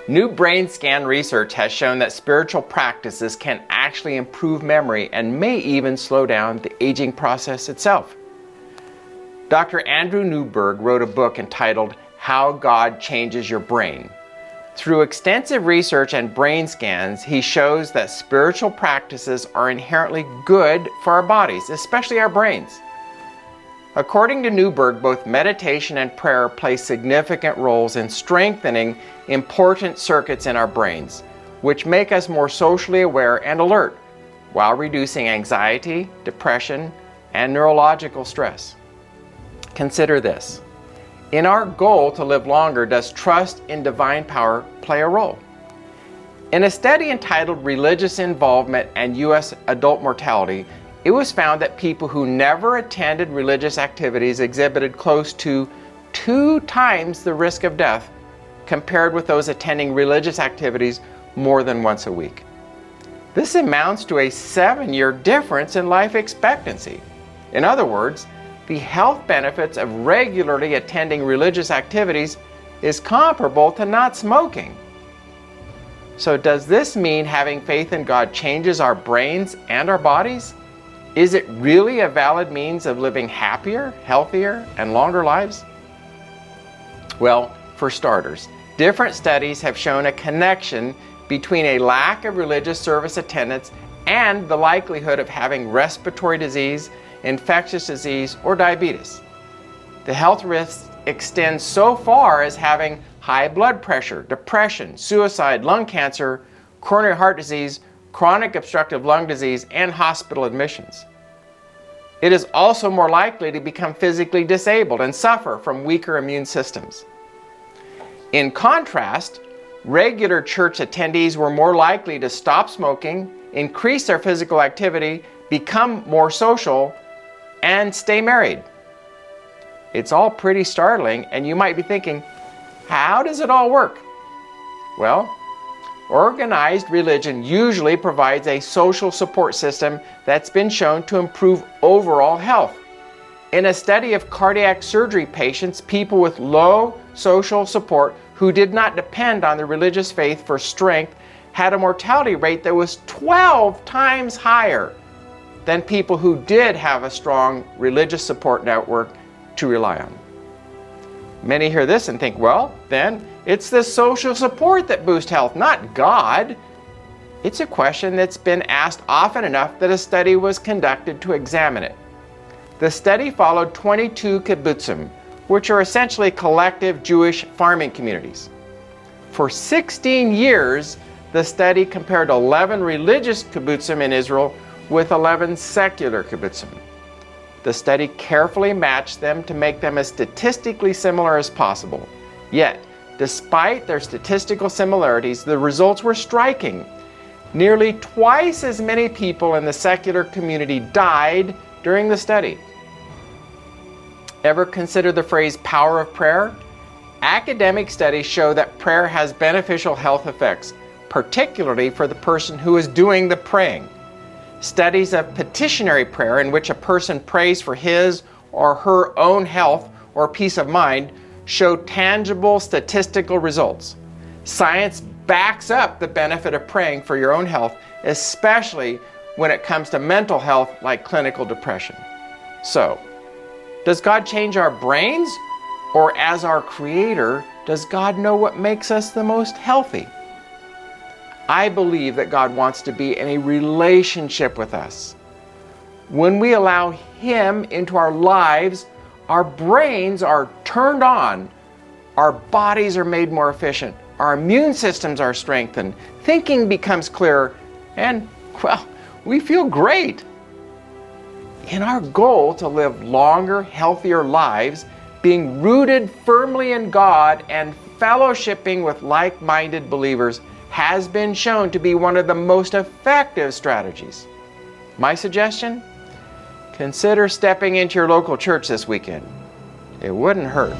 New brain scan research has shown that spiritual practices can actually improve memory and may even slow down the aging process itself. Dr. Andrew Newberg wrote a book entitled How God Changes Your Brain. Through extensive research and brain scans, he shows that spiritual practices are inherently good for our bodies, especially our brains. According to Newberg, both meditation and prayer play significant roles in strengthening important circuits in our brains, which make us more socially aware and alert, while reducing anxiety, depression, and neurological stress. Consider this. In our goal to live longer, does trust in divine power play a role? In a study entitled Religious Involvement and U.S. Adult Mortality, it was found that people who never attended religious activities exhibited close to 2 times the risk of death compared with those attending religious activities more than once a week. This amounts to a 7-year difference in life expectancy. In other words, the health benefits of regularly attending religious activities is comparable to not smoking. So does this mean having faith in God changes our brains and our bodies? Is it really a valid means of living happier, healthier, and longer lives? Well, for starters, different studies have shown a connection between a lack of religious service attendance and the likelihood of having respiratory disease, infectious disease, or diabetes. The health risks extend so far as having high blood pressure, depression, suicide, lung cancer, coronary heart disease, chronic obstructive lung disease, and hospital admissions. It is also more likely to become physically disabled and suffer from weaker immune systems. In contrast, regular church attendees were more likely to stop smoking, increase their physical activity, become more social, and stay married. It's all pretty startling, and you might be thinking, how does it all work? Well, organized religion usually provides a social support system that's been shown to improve overall health. In a study of cardiac surgery patients, people with low social support who did not depend on the religious faith for strength had a mortality rate that was 12 times higher than people who did have a strong religious support network to rely on. Many hear this and think, well, then it's the social support that boosts health, not God. It's a question that's been asked often enough that a study was conducted to examine it. The study followed 22 kibbutzim, which are essentially collective Jewish farming communities. For 16 years, the study compared 11 religious kibbutzim in Israel with 11 secular kibbutzim. The study carefully matched them to make them as statistically similar as possible. Yet, despite their statistical similarities, the results were striking. Nearly twice as many people in the secular community died during the study. Ever consider the phrase power of prayer? Academic studies show that prayer has beneficial health effects, particularly for the person who is doing the praying. Studies of petitionary prayer, in which a person prays for his or her own health or peace of mind, show tangible statistical results. Science backs up the benefit of praying for your own health, especially when it comes to mental health like clinical depression. So, does God change our brains? Or as our Creator, does God know what makes us the most healthy? I believe that God wants to be in a relationship with us. When we allow Him into our lives, our brains are turned on, our bodies are made more efficient, our immune systems are strengthened, thinking becomes clearer, and, well, we feel great. In our goal to live longer, healthier lives, being rooted firmly in God and fellowshipping with like-minded believers has been shown to be one of the most effective strategies. My suggestion? Consider stepping into your local church this weekend. It wouldn't hurt.